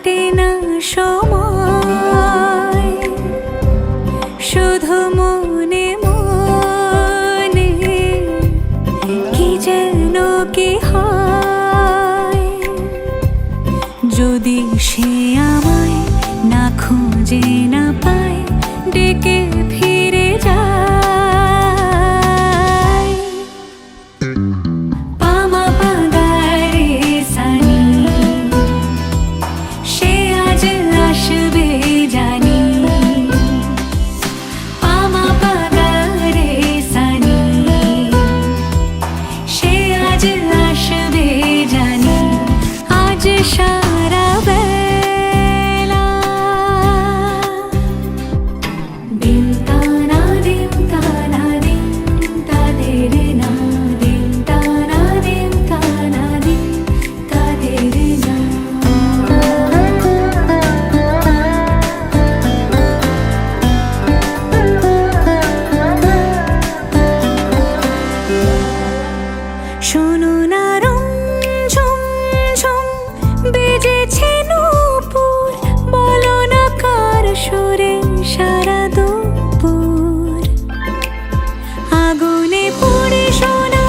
কাটে না সময় শুধু মনে মনে কি যেন কি হয়। যদি সে আমায় না খুঁজে না পায় ডেকে ফিরে যায়। পামা পাগারে সানি সে আজ আসবে জানি। পামা পাগারে সানি সে আজ আসবে জানি। আজ সারা বেলা দিন তানা দিন তানা দিন তাদের না দিন তানা দিন তানা দিন তাদের না। শোনো না রুম ঝুম বেজেছে নূপুর, বলো না কার সুরে সারা দুপুর। আগুনে পুড়ে সোনা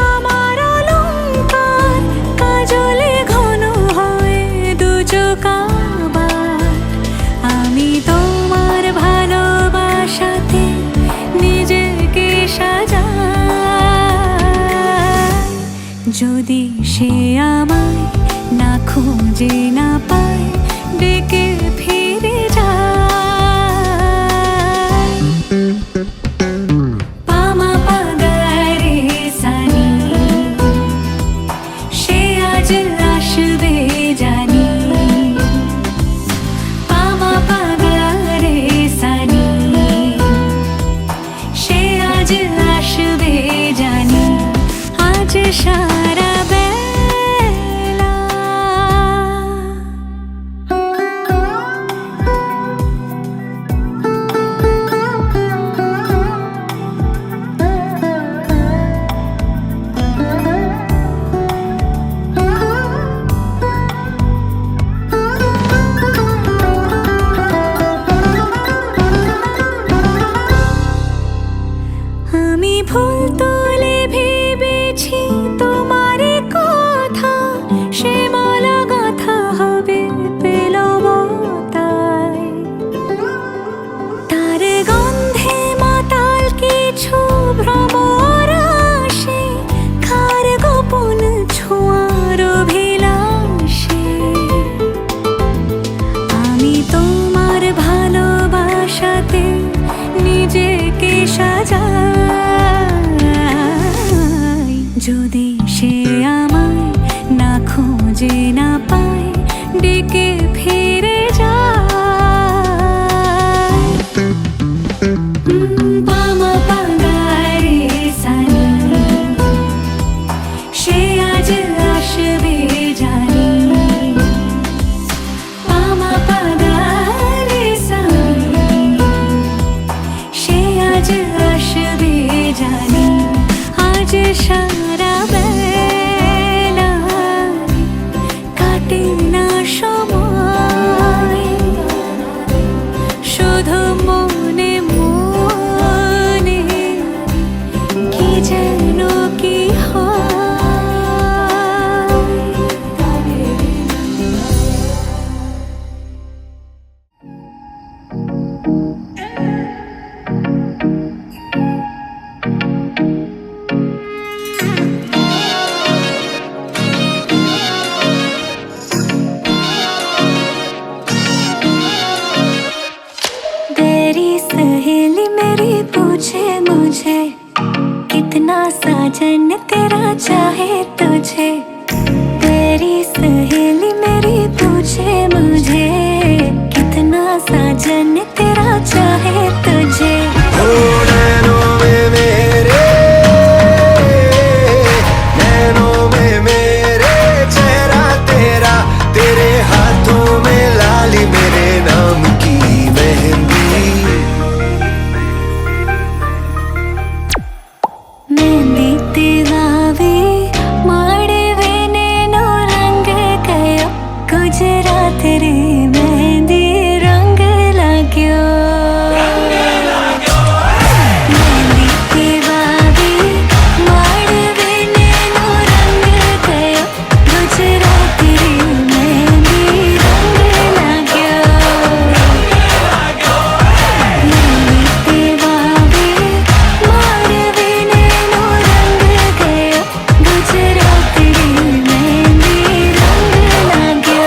আমার অলংকার, কাজলে ঘন হয় দু চোখ আবার। আমি তোমার ভালোবাসাতে নিজেকে সাজাই। যদি সে আমায় না খুঁজে না পায় ডেকে ফিরে যায়। পামা পাগারে সানি সে আজ আসবে জানি। পামা পাগারে সানি সে আজ আসবে জানি। আজ সারা বেলা আমি ফুল তুলে ভেবেছি তোমার কথা, সে মালা গাঁথা হবে পেলবতায়। তার গন্ধে মাতাল কিছু ভ্রমর আসে, কার গোপন ছোঁয়ার অভিলাষে। আমি তোমার ভালোবাসাতে নিজেকে সাজাই। যদি সে আমায় না খুঁজে না পায় ডেকে ফিরে যায়। পামা পাগারে সানি সে আজ আসবে জানি। পামা পাগারে সানি সে আজ আসবে জানি। আজ সারা বেলা কাটে না সময় শুধু মনে মনে কি যেন কি হয়। तेरी सहेली मेरी पूछे मुझे कितना साजन तेरा चाहे तुझे। तेरी सहेली मेरी पूछे मुझे कितना साजन तेरा चाहे तुझे। नैनों में मेरे चेहरा तेरा, तेरे हाथों में लाली मेरे नाम की मेहंदी। मेहंदी तेरावे माड़े वेने नो रंग गयो गुजरात तेरी मेहंदी रंग लाग्यो मेहंदी की बावी माड़वे नो रंग गयो गुजराती मेहंदी रंग लाग्यो मेहंदी की बावी माड़वे नो रंग गयो गुजराती मेहंदी रंग लाग्यो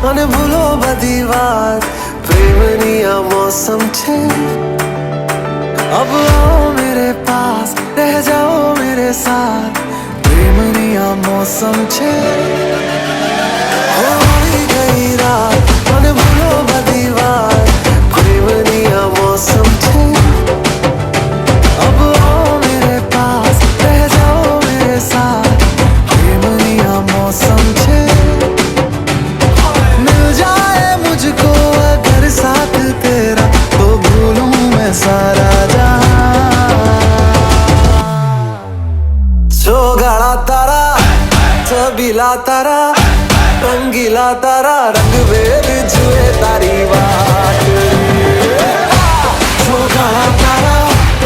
મને ભૂલો બધી વાત પ્રેમની આ મૌસમ છે अब आओ मेरे पास रह जाओ मेरे साथ प्रेमनी आ मौसम छे होई गई रात મને ભૂલો બધી વાત પ્રેમની આ मौसम छे अब आओ मेरे पास रह जाओ मेरे साथ प्रेमनी आ मौसम छे मिल जाए मुझको अगर साथ तेरा तो भूलूं मैं सारा गाड़ा तारा छबीला तारा रंगीला तारा रंग वेद जुए तारी बात गाड़ा तारा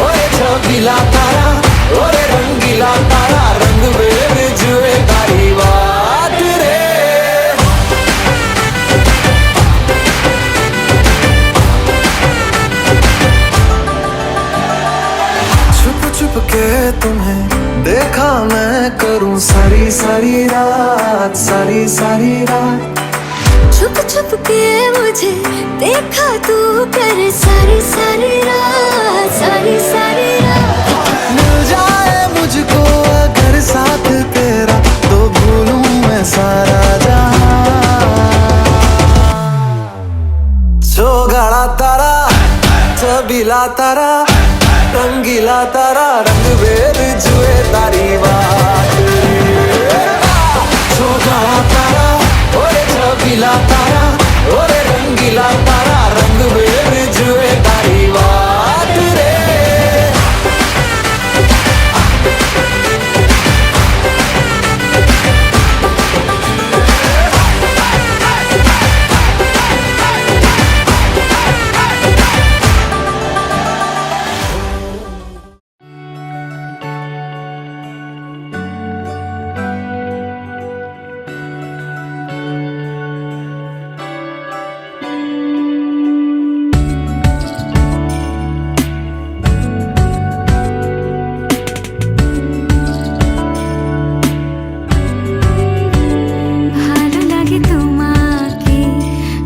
ओए छबीला तारा ओरे रंगीला तारा रंग वेद जुए तारी बात रे छुप छुप के तुम्हें देखा मैं करूं सारी सारी रात सारी सारी रात छुप छुप के मुझे देखा तू कर सारी सारी रात सारी सारी रात मिल जाए मुझको अगर साथ तेरा तो भूलूं मैं सारा जहां जो गाड़ा तारा छबीला तारा रंगीला तारा रंग वेद जुए तारी बात जो गाड़ा तारा ओरे छबीला तारा ओरे रंगीला तारा रंग वेद जुए तारी बात रे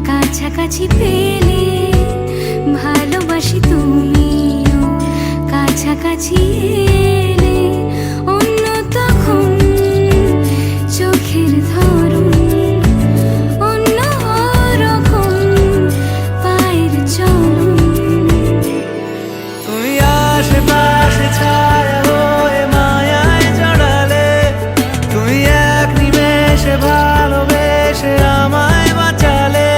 কাছাকাছি পেলে ভালোবাসি তুমিও কাছাকাছি এলে অন্য তখন চোখের ধরন অন্য রকম পায়ের চলন তুমি আশেপাশে ছায়া হয়ে মায়ায় জড়ালে তুমি এক নিমেষে ভালোবেসে আমায় বাঁচালে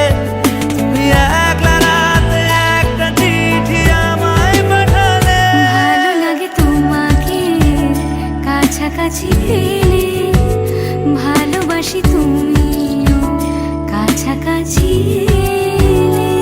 কাছাকাছি পেলে ভালোবাসি তুমিও কাছাকাছি এলে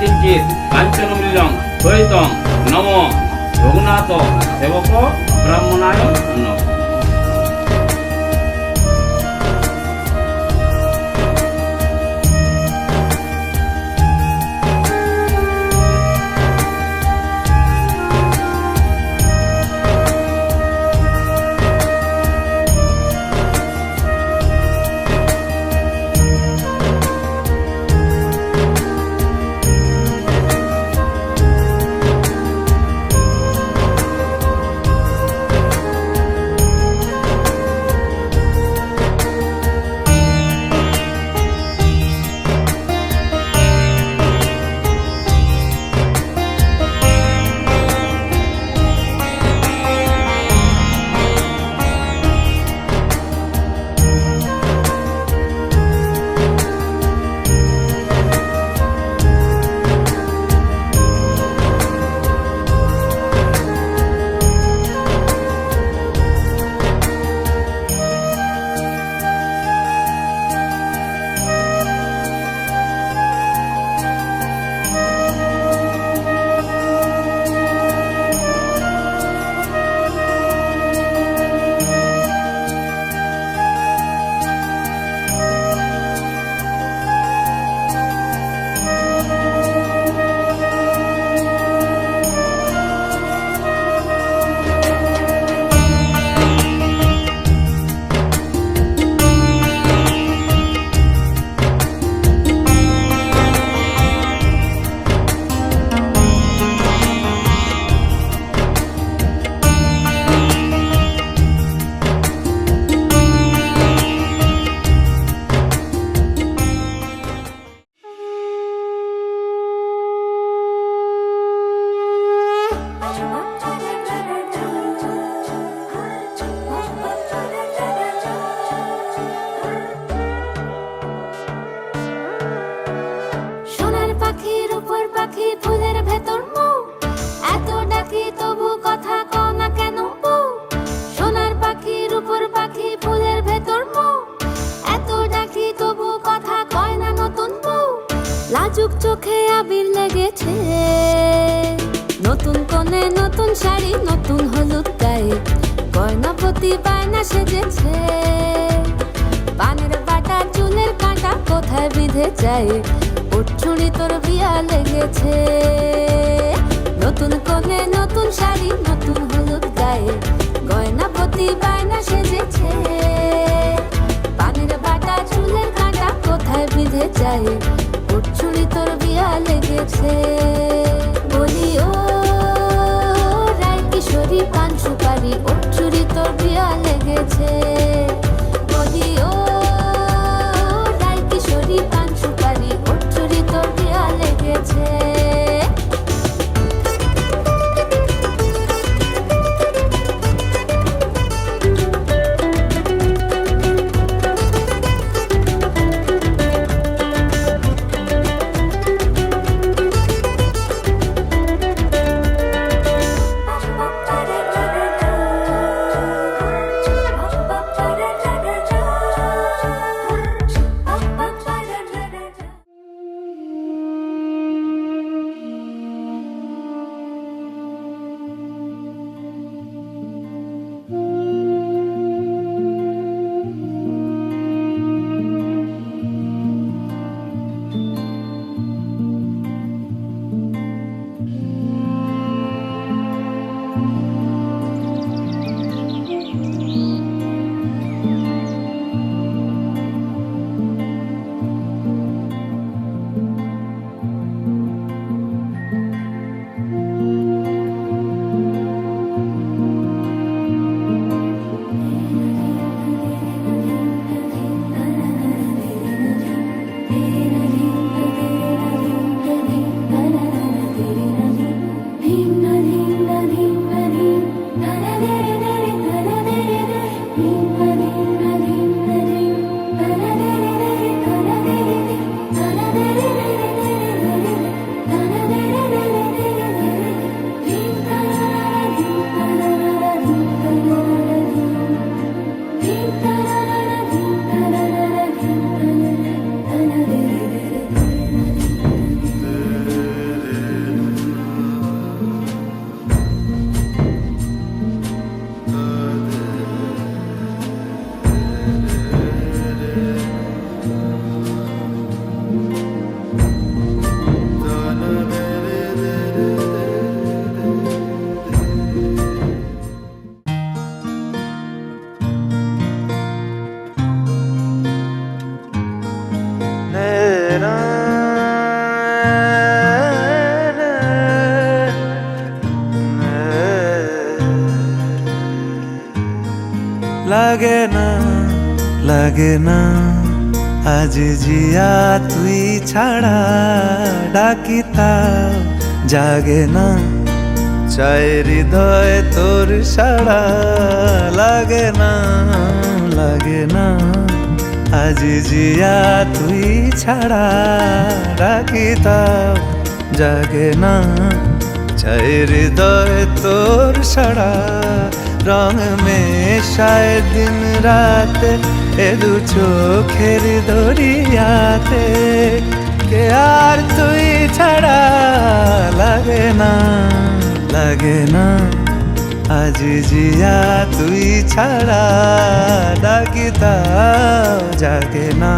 কিঞ্চিত কাঞ্চনমূল্যং ত্বয়িতং নম রঘুনাথ সেবক ব্রাহ্মণায় নমঃ। সোনার পাখির উপর পাখি ফুলের ভেতর মৌ, এত ডাকি তবু কথা কও না কেন বউ। সোনার পাখির উপর পাখি ফুলের ভেতর মৌ, এত ডাকি তবু কথা কয় না নতুন বউ। লাজুক চোখে আবির লেগেছে, নতুন কোণে নতুন শাড়ি নতুন হলুদ গায়ে, গয়না প্রতি বায়না সেজেছে। পানের বাটা চুলের কাঁটা কোথায় বিঁধে যায়, উঠছুড়ি তোর বিয়া লেগেছে। নতুন কোণে নতুন শাড়ি নতুন হলুদ গায়ে, গয়না প্রতি বায়না সেজেছে। পানের বাটা চুলের কাঁটা কোথায় বিঁধে যায়, উঠছুড়ি তোর বিয়া লেগেছে। বলি ও রায় কিশোরী পান সুপারি, উঠছুড়ি তোর বিয়া লেগেছে। বলি ও রায় কিশোরী পান সুপারি, উঠছুড়ি তোর বিয়া লেগেছে। লাগে না আজ জিয়া তুই ছাড়া ডাকি তাও জাগে না চাই হৃদয় তোর সাড়া লাগে না আজ জিয়া তুই ছাড়া ডাকি তাও জাগে না চাই হৃদয় তোর সাড়া রং মেশায় দিন রাত এ দু চোখের দরিয়াতে কে আর তুই ছাড়া লাগে না আজ জিয়া তুই ছাড়া ডাকি তাও জাগে না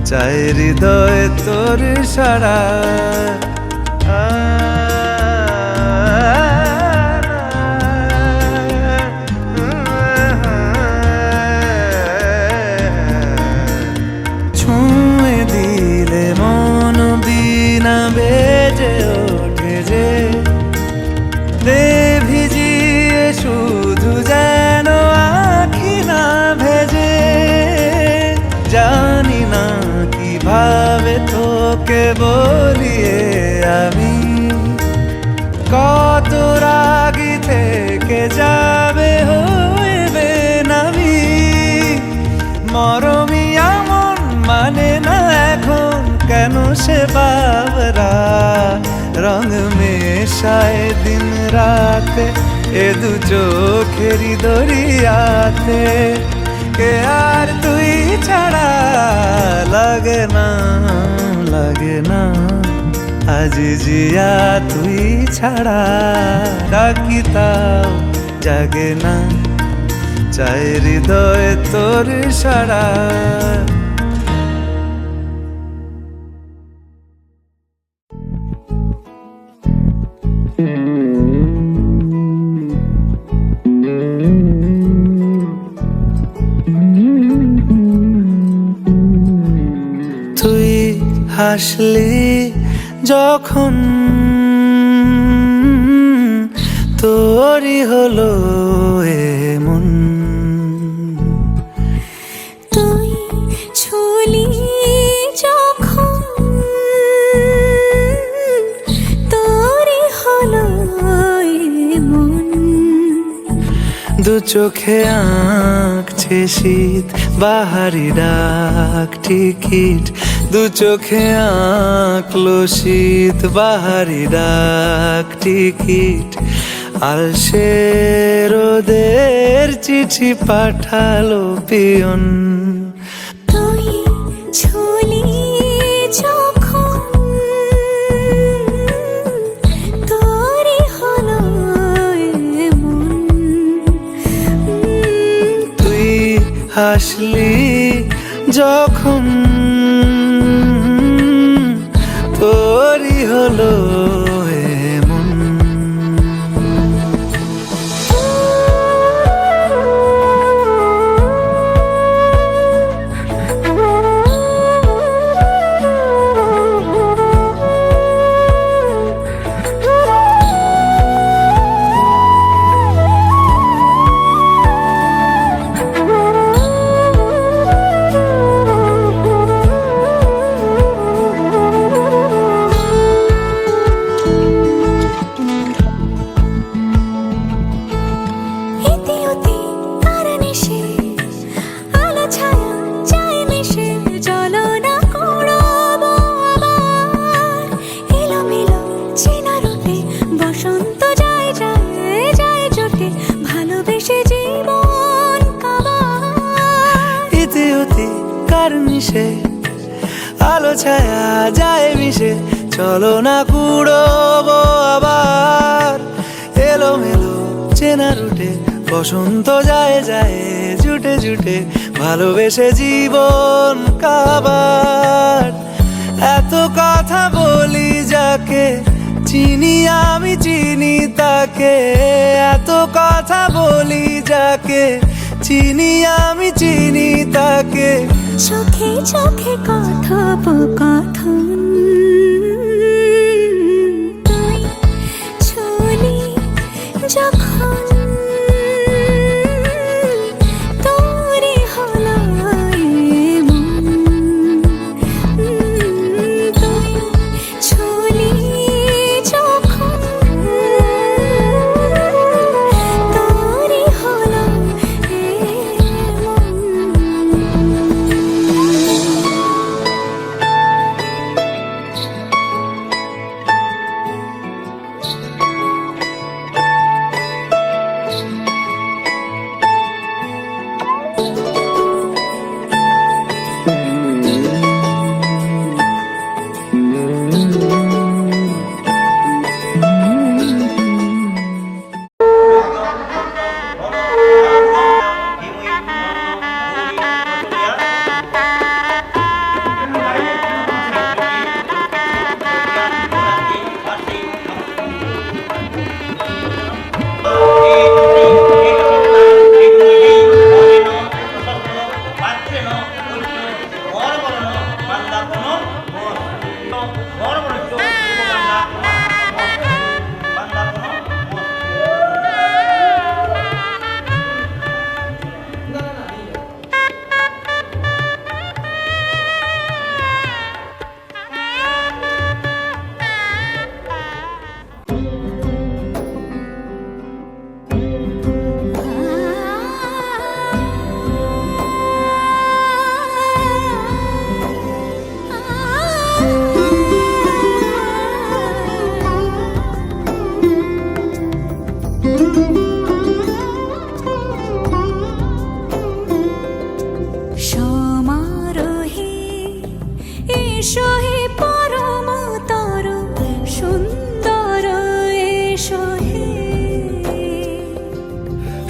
চাই হৃদয় তোর সাড়া ছুঁয়ে দিলে মন বিনা বেজে ওঠে যে দে ভিজিয়ে শুধু যেন আখি না ভেজে জানি না কিভাবে তোকে বলিয়ে আমি কত রাগি থেকে যাবে হইবে নামি মরমি আমন মানে না এখন কেন সে বাবরা রং মেশায় দিন রাতে এ দু চোখেরি দরিয়াতে কে আর তুই ছাড়া লাগে না আজ জিয়া তুই ছাড়া ডাকি তাও জাগে না চাই হৃদয় তোর সাড়া তুই হাসলি যখন তোরই হলো এমন তুই ছুলি যখন তোরই হলো মন দু চোখে আঁকছে শীত বাহারি ডাক টিকিট দু চোখে আঁকলো শীত বাহারি ডাক টিকিট আলসে রোদের চিঠি পাঠালো পিয়ন তুই ছুলি যখন তোরই হলো মন তুই হাসলি যখন তোরই হলো এমন আলো ছায়া যায় মিশে চলো না কুড়োবো আবার এলোমেলো চেনা রুটে বসন্ত যায় যায় জুটে জুটে ভালোবেসে জীবন কাবার এত কথা বলি যাকে চিনি আমি চিনি তাকে এত কথা বলি যাকে চিনি আমি চিনি তাকে চোখে চোখে কথোপকথন তুই ছুলি যখন তো সমারোহে এসো হে পরমতর সুন্দর এসো হে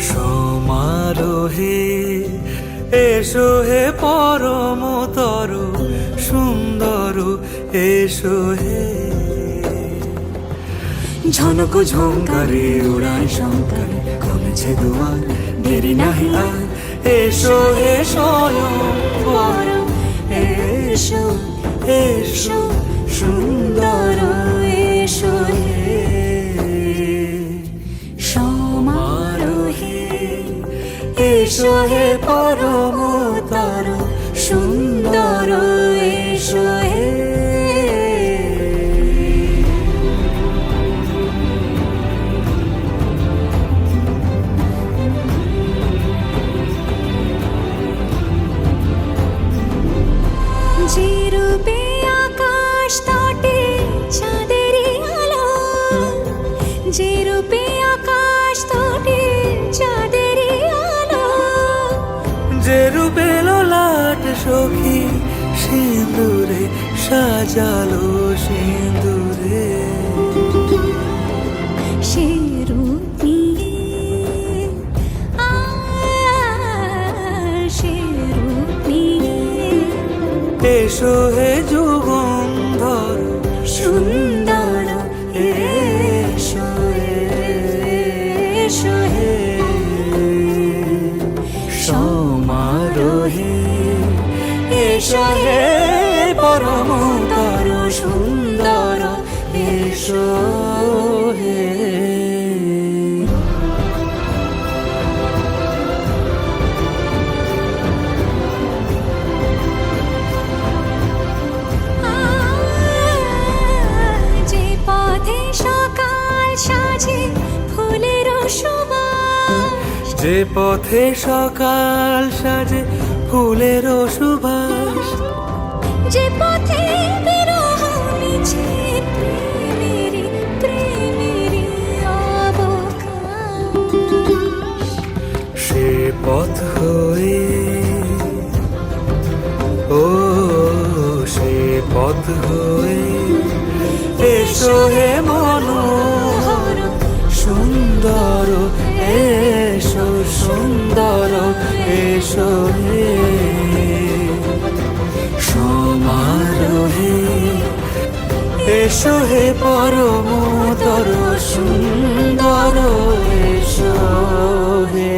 সমারোহে এসো হে পরমতর সুন্দর এসো হে ঝনক ঝঙ্কারে উড়ায় শঙ্কারে খুলেছে দুয়ার দেরি নাহি আর এসো হে স্বয়ং বর এসো এসো সুন্দর এসো হে সমারোহে এসো হে পরমতর সুন্দর এসো হে যে রূপে আকাশ তটে চাঁদেরই আলো যে রূপে আকাশ তটে চাঁদেরই আলো যে রূপে লোলাট সখী সিঁদুরে সাজালো সিঁদুরে সে রূপ নিয়ে সে রূপ নিয়ে এসো হে যুগন্ধর সুন্দর এসো এসো হে সমারোহে এসো হে পরমতর সুন্দর এসো হে যে পথে সকাল সাজে ফুলের সুবাস যে পথে সকাল সাজে ফুলের সুবাস যে পথে বিরহ মিছে প্রেমেরই প্রেমেরই অবকাশ সে পথ হয়ে ও সে পথ হয়ে এসো হে মনোহর সুন্দর এসো সুন্দর এসো হে সমারোহে এসো হে পরমতর সুন্দর এসো হে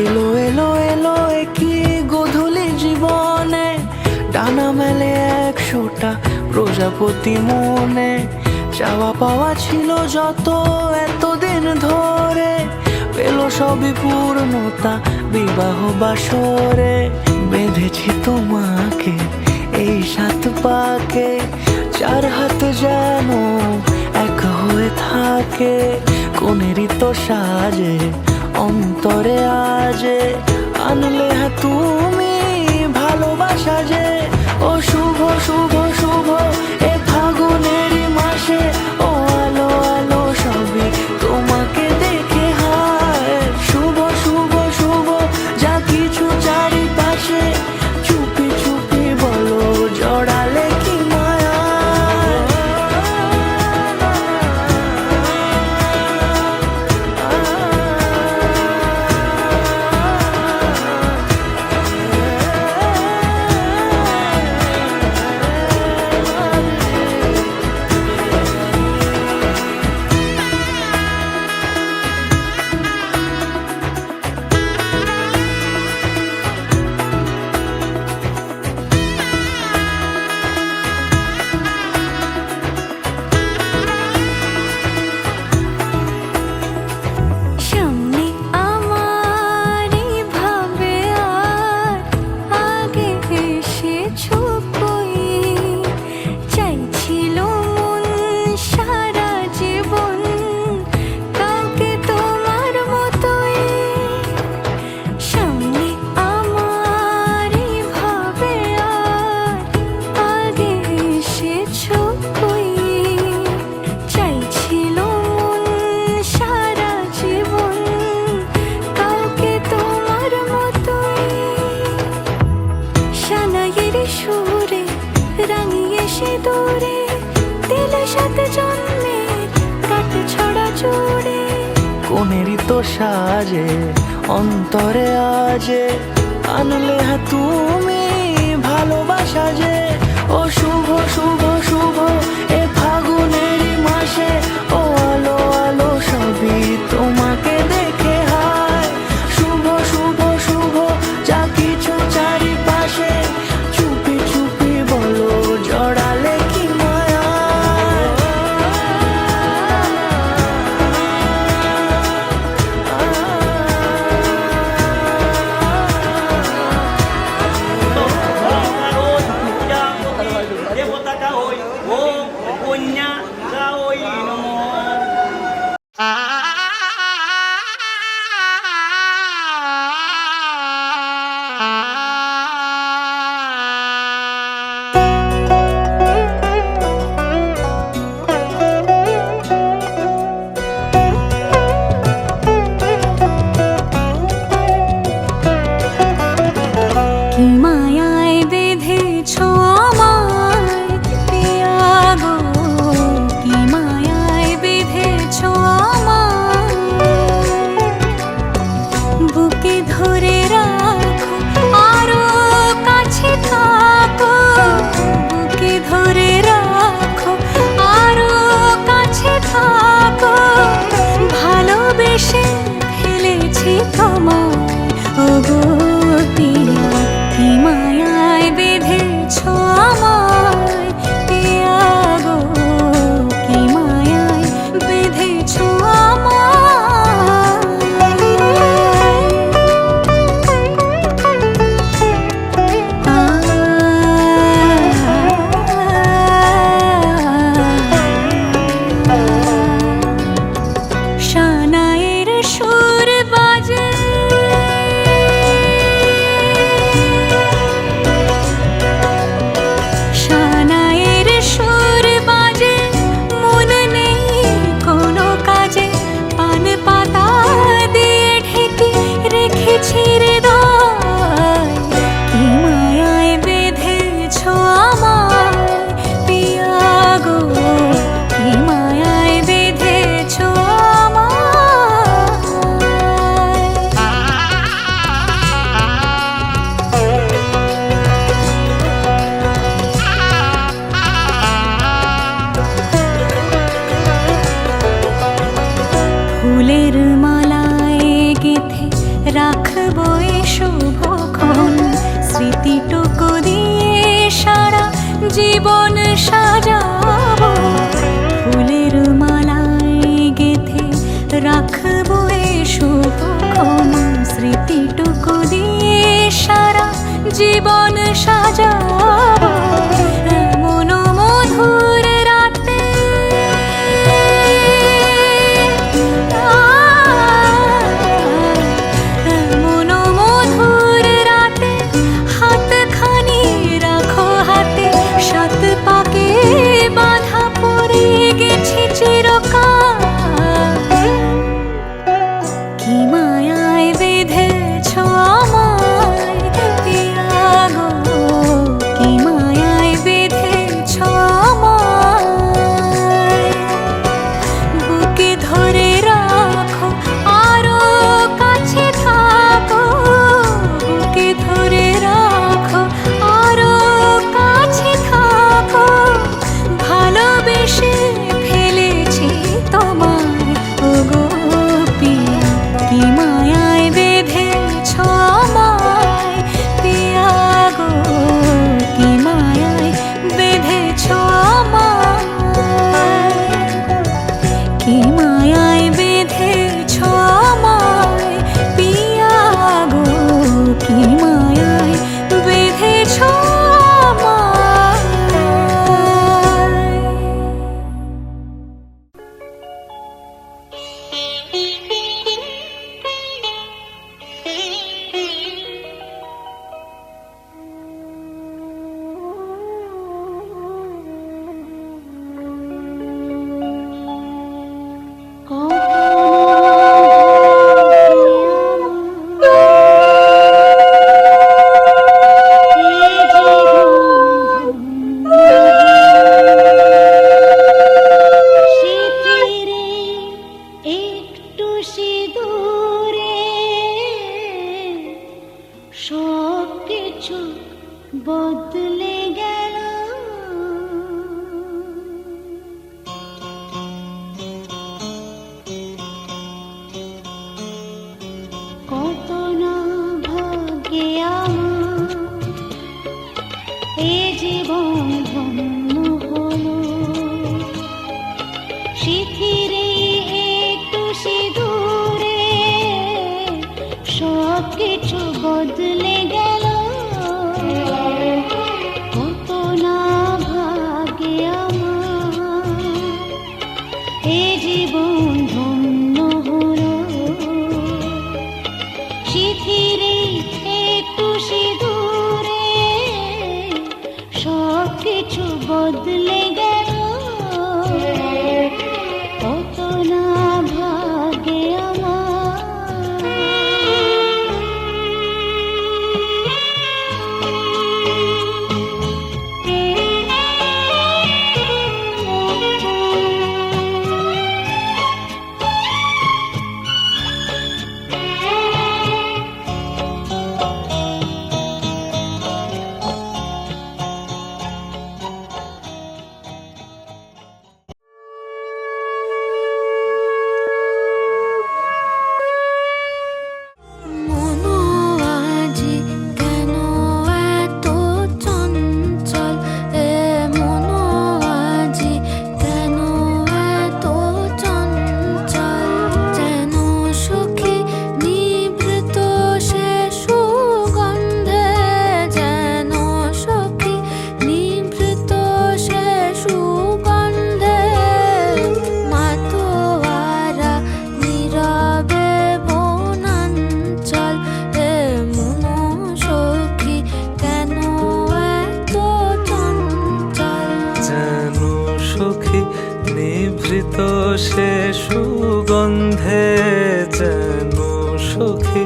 এলো এলো এলো কি গোধূলি জীবনে ডানা মেলে 100টা প্রজাপতি মনে চাওয়া পাওয়া ছিল যত এতদিন ধরে পেল সবই পূর্ণতা বিবাহ বাসরে বেঁধেছি তোমাকে এই 7 পাকে 4 হাত যেন এক হয়ে থাকে কোনেরই তো সাজে অন্তরে আজে আনলে হ্যাঁ তুমি ভালোবাসা যে ও শুভ শুভ শুভ এ ফাগুনেরই মাসে ও আলো আলো সবই তোমাকে দেখে হায় দূরে দিলে সাথে জন্মে কাট ছড়া জুড়ে কোনেরই তো সাজে অন্তরে আজে আনলে হ্যাঁ তুমি ভালোবাসা যে ও শুভ শুভ শুভ এ ফাগুনেরই মাসে ও আলো আলো সবই তোমাকে দেখে হায় শুভ শুভ শুভ যা কিছু চারিপাশে চুপি চুপি বলো জড়ালে কি মায়া দেবতাটা হই ও কন্যা ওই নমঃ। কি মায়ায় বেঁধেছো আমায় পিয়া গো কি মায়ায় বেঁধেছো আমায় বুকে ধরে রাখো আরো কাছে থাকো বুকে ধরে রাখো আরো কাছে থাকো ভালোবেসে ফেলেছি তোমায় ওগো পিয়া কি মায়ায় বেঁধেছো আমায় পিয়া গো কি মায়ায় বেঁধেছো শানায়ের সুর বাজে শানায়ের সুর বাজে মন নেই কোনো কাজে পান পাতা দিয়ে ঢেকে রেখেছি হৃদয় কি মায়ায় বেঁধেছো আমায় পিয়া গো কি মায়ায় বেঁধেছো ফুলের মালায় গেঁথে রাখবো এ শুভক্ষণ স্মৃতিটুকু দিয়ে সারা জীবন সাজাবো ফুলের মালায় গেঁথে রাখবো এ শুভক্ষণ স্মৃতিটুকু দিয়ে সারা জীবন সাজাবো এমন মধুর রাতে এমন মধুর রাতে হাতখানি রাখো হাতে সাত পাকে বাঁধা পড়ে গেছি চিরকাল কি মায়ায় বেঁধেছো আমায় পিয়া গো কি শিথিরে একটু সিঁদুরে সব কিছু বদলে গেল, কত না ভাগ্যে আমার এ জীবন ধন্য হলো। শিথিরে একটু সিঁদুরে সব কিছু বদলে গেল, কত না ভাগ্যে নিভৃত সে সুগন্ধে, যেন সখী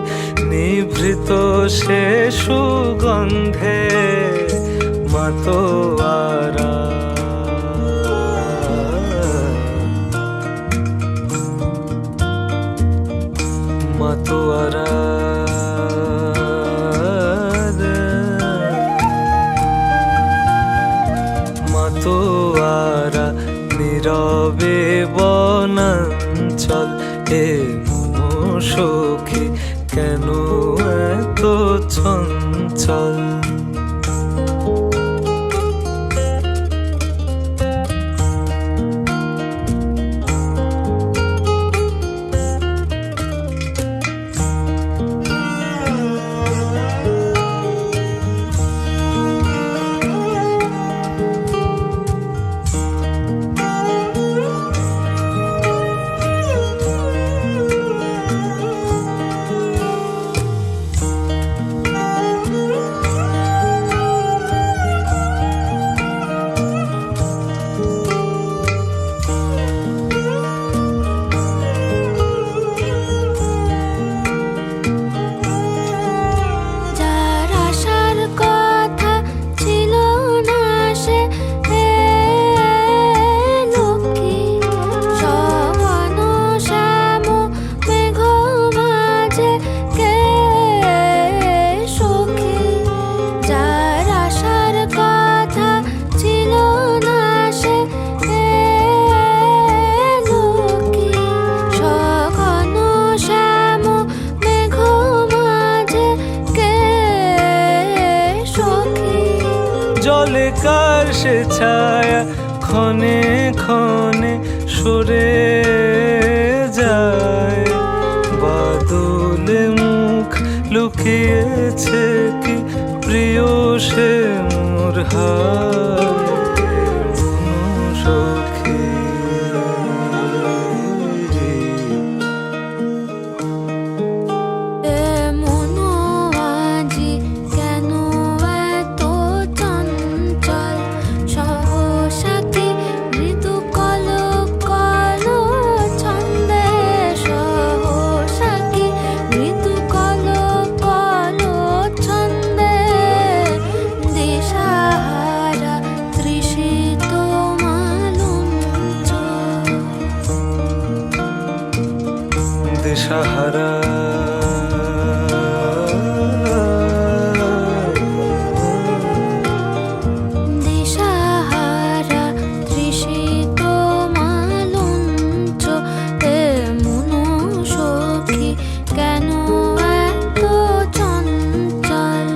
নিভৃত সে সুগন্ধে মাতোয়ারা। মাতোয়ারা মাতোয়ারা নীরবে বনাঞ্চল, এ মনসখী কেন এত চঞ্চল। জলে কার সে ছায়া ক্ষণে ক্ষণে সরে যায়, বাদলে মুখ লুকিয়েছে কি প্রিয় সে মোর হায়। সখী দিশাহারা দিশাহারা তৃষিত মালঞ্চ, এ মনসখী কেন এত চঞ্চল।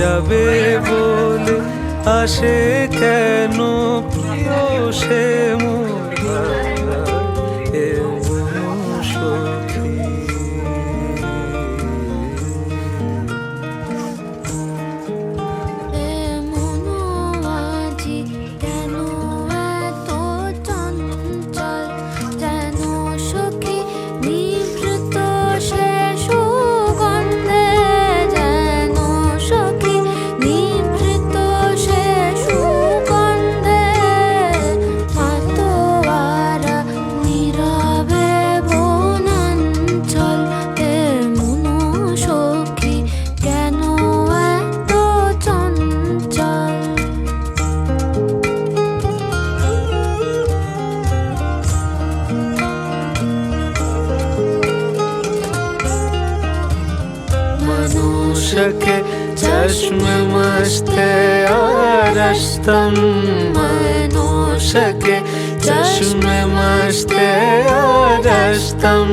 যাবে বলে আসে কেন প্রিয় সে মোর এ সখী। এমন আজি কেন এত চঞ্চল, যেন সখী নিভৃত সে সুগন্ধে, যেন সখী নিভৃত সে সুগন্ধে। মাতোয়ারা নীরবে বনাঞ্চল, এমন সখী কেন এত চঞ্চল। मनुष्य के चश्मे मस्ते आरस्तम, मनुष्य के चश्मे मस्ते आरस्तम।